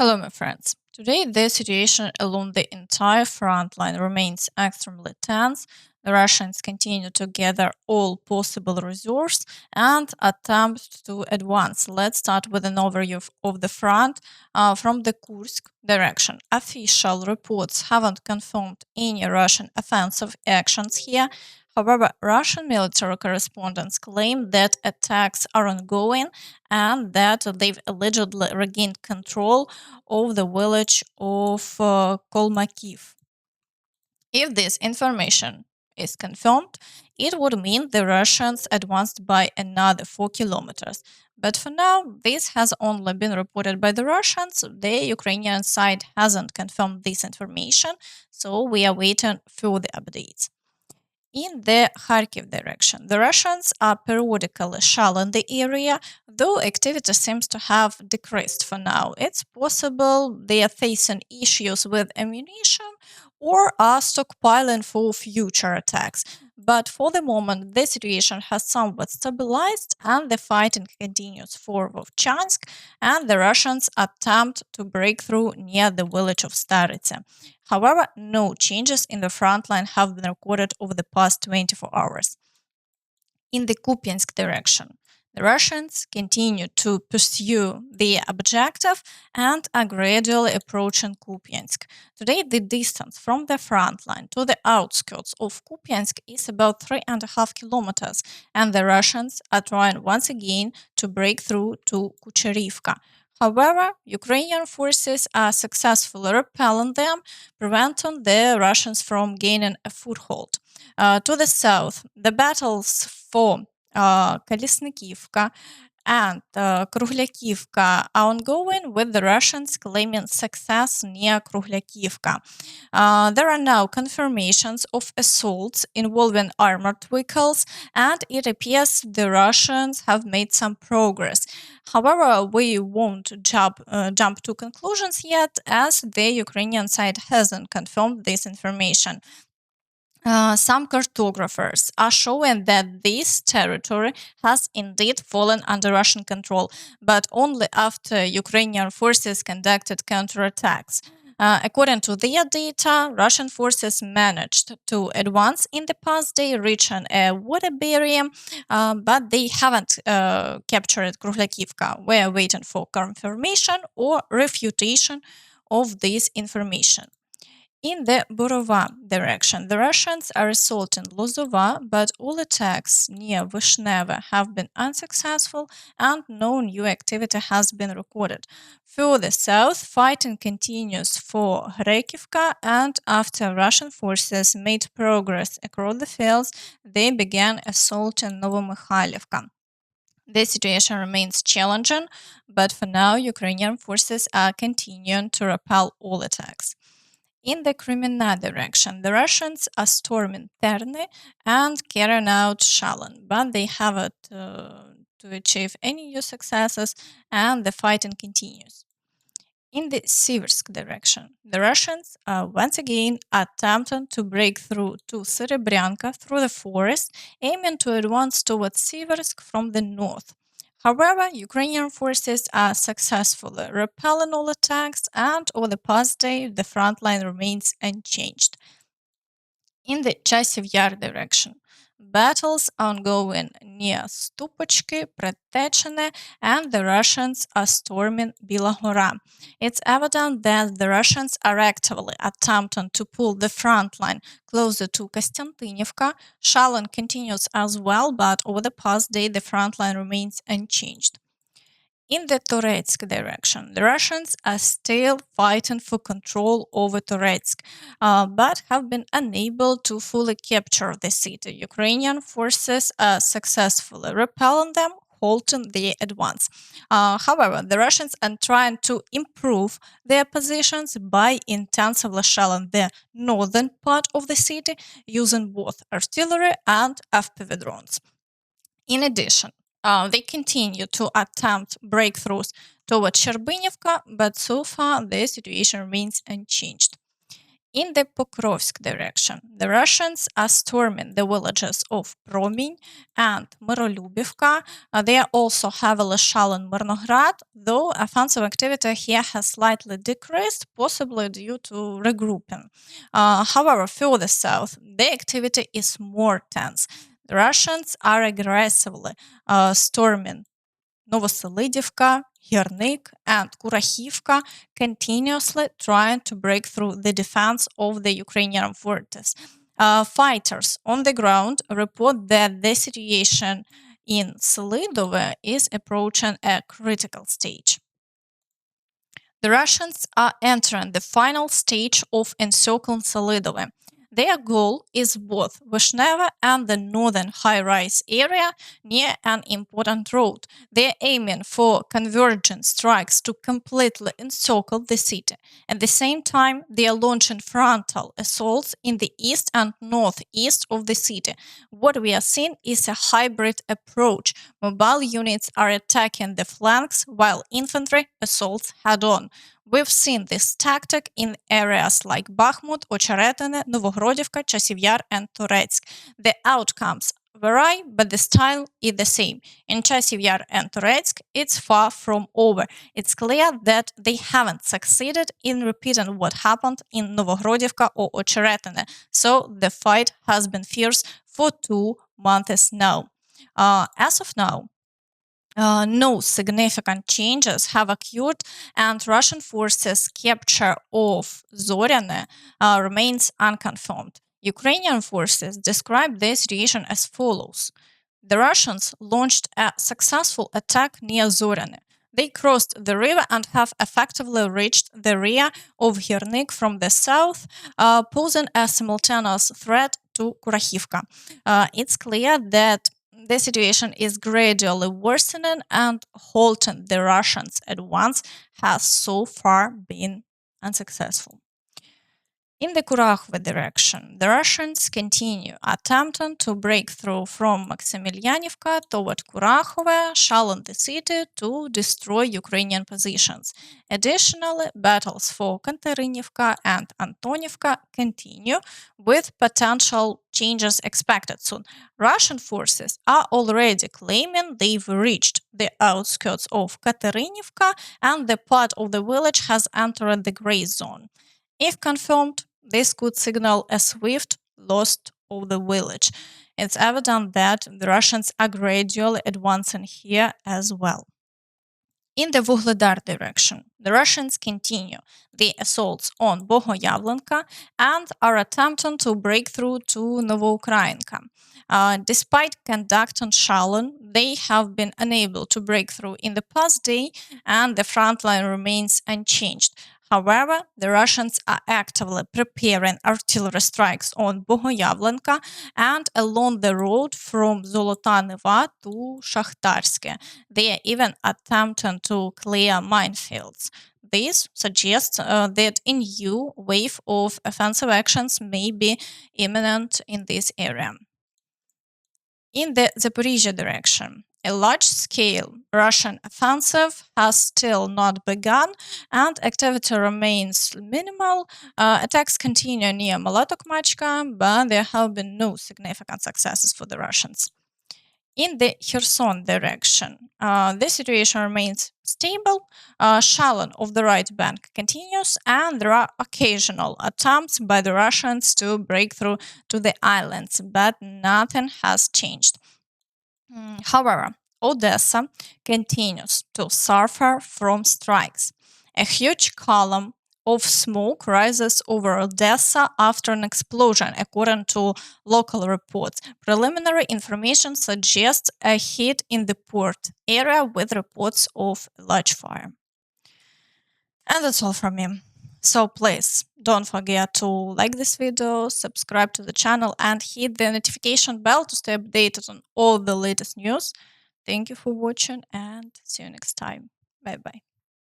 Hello, my friends. Today, the situation along the entire front line remains extremely tense. The Russians continue to gather all possible resources and attempt to advance. Let's start with an overview of the front from the Kursk direction. Official reports haven't confirmed any Russian offensive actions here. However, Russian military correspondents claim that attacks are ongoing and that they've allegedly regained control of the village of Kolmakiv. If this information is confirmed, it would mean the Russians advanced by another 4 kilometers. But for now, this has only been reported by the Russians. The Ukrainian side hasn't confirmed this information, so we are waiting further updates. In the Kharkiv direction, the Russians are periodically shelling the area, though activity seems to have decreased for now. It's possible they are facing issues with ammunition or are stockpiling for future attacks. But for the moment, the situation has somewhat stabilized and the fighting continues for Vovchansk, and the Russians attempt to break through near the village of Starytsia. However, no changes in the front line have been recorded over the past 24 hours. In the Kupiansk direction, the Russians continue to pursue their objective and are gradually approaching Kupiansk. Today, the distance from the front line to the outskirts of Kupiansk is about 3.5 kilometers, and the Russians are trying once again to break through to Kucherivka. However, Ukrainian forces are successfully repelling them, preventing the Russians from gaining a foothold. To the south, the battles for Kolesnikivka and Kruhlякivka are ongoing, with the Russians claiming success near Kruhlякivka. There are now confirmations of assaults involving armored vehicles, and it appears the Russians have made some progress. However, we won't jump to conclusions yet, as the Ukrainian side hasn't confirmed this information. Some cartographers are showing that this territory has indeed fallen under Russian control, but only after Ukrainian forces conducted counterattacks. According to their data, Russian forces managed to advance in the past day, reaching a water barrier, but they haven't captured Kruhlякivka. We are waiting for confirmation or refutation of this information. In the Borova direction, the Russians are assaulting Lozova, but all attacks near Vishneva have been unsuccessful and no new activity has been recorded. Further south, fighting continues for Hrekivka, and after Russian forces made progress across the fields, they began assaulting Novomykhailivka. The situation remains challenging, but for now, Ukrainian forces are continuing to repel all attacks. In the Kreminna direction, the Russians are storming Terny and carrying out shelling, but they haven't to achieve any new successes, and the fighting continues. In the Siversk direction, the Russians are once again attempting to break through to Serebryanka through the forest, aiming to advance towards Siversk from the north. However, Ukrainian forces are successfully repelling all attacks, and over the past day, the front line remains unchanged. In the Chasiv Yar direction, battles are ongoing near Stupachki, Pretechene, and the Russians are storming Bilagora. It's evident that the Russians are actively attempting to pull the front line closer to Kostyantynivka. Shelling continues as well, but over the past day, the front line remains unchanged. In the Toretsk direction, the Russians are still fighting for control over Toretsk, but have been unable to fully capture the city. Ukrainian forces are successfully repelling them, halting their advance. However, the Russians are trying to improve their positions by intensively shelling the northern part of the city using both artillery and FPV drones. In addition, they continue to attempt breakthroughs toward Sherbinivka, but so far the situation remains unchanged. In the Pokrovsk direction, the Russians are storming the villages of Prominy and Myrolubivka. They are also heavily shelling Mirnograd, though offensive activity here has slightly decreased, possibly due to regrouping. However, further south, the activity is more tense. The Russians are aggressively storming Novoselydivka, Hrenik, and Kurakhivka, continuously trying to break through the defense of the Ukrainian fortress. Fighters on the ground report that the situation in Selydove is approaching a critical stage. The Russians are entering the final stage of encircling Selydove. Their goal is both Vishneva and the northern high-rise area near an important road. They are aiming for convergent strikes to completely encircle the city. At the same time, they are launching frontal assaults in the east and northeast of the city. What we are seeing is a hybrid approach. Mobile units are attacking the flanks while infantry assaults head-on. We've seen this tactic in areas like Bakhmut, Ocheretine, Novogrodivka, Chasiv Yar, and Toretsk. The outcomes vary, but the style is the same. In Chasiv Yar and Toretsk, it's far from over. It's clear that they haven't succeeded in repeating what happened in Novogrodivka or Ocheretine, so the fight has been fierce for 2 months now. As of now, no significant changes have occurred, and Russian forces' capture of Zoryane remains unconfirmed. Ukrainian forces describe the situation as follows. The Russians launched a successful attack near Zoryane. They crossed the river and have effectively reached the rear of Hrenik from the south, posing a simultaneous threat to Kurakhivka. It's clear that the situation is gradually worsening, and halting the Russians at once has so far been unsuccessful. In the Kurakhove direction, the Russians continue attempting to break through from Maximilianivka toward Kurakhove, shelling the city to destroy Ukrainian positions. Additionally, battles for Kontarinivka and Antonivka continue, with potential changes expected soon. Russian forces are already claiming they've reached the outskirts of Katerynivka, and the part of the village has entered the gray zone. If confirmed, this could signal a swift loss of the village. It's evident that the Russians are gradually advancing here as well. In the Vuhledar direction, the Russians continue the assaults on Bohoyavlenka and are attempting to break through to Novoukrainka. Despite conducting shelling, they have been unable to break through in the past day, and the front line remains unchanged. However, the Russians are actively preparing artillery strikes on Bohoyavlenka and along the road from Zolota Neva to Shakhtarsk. They are even attempting to clear minefields. This suggests that a new wave of offensive actions may be imminent in this area. In the Zaporizhzhia direction, a large-scale Russian offensive has still not begun, and activity remains minimal. Attacks continue near Molotokmachka, but there have been no significant successes for the Russians. In the Kherson direction, the situation remains stable. Shelling of the right bank continues, and there are occasional attempts by the Russians to break through to the islands, but nothing has changed. However, Odessa continues to suffer from strikes. A huge column of smoke rises over Odessa after an explosion, according to local reports. Preliminary information suggests a hit in the port area with reports of a large fire. And that's all from me. So please don't forget to like this video, subscribe to the channel, and hit the notification bell to stay updated on all the latest news. Thank you for watching, and see you next time. Bye bye.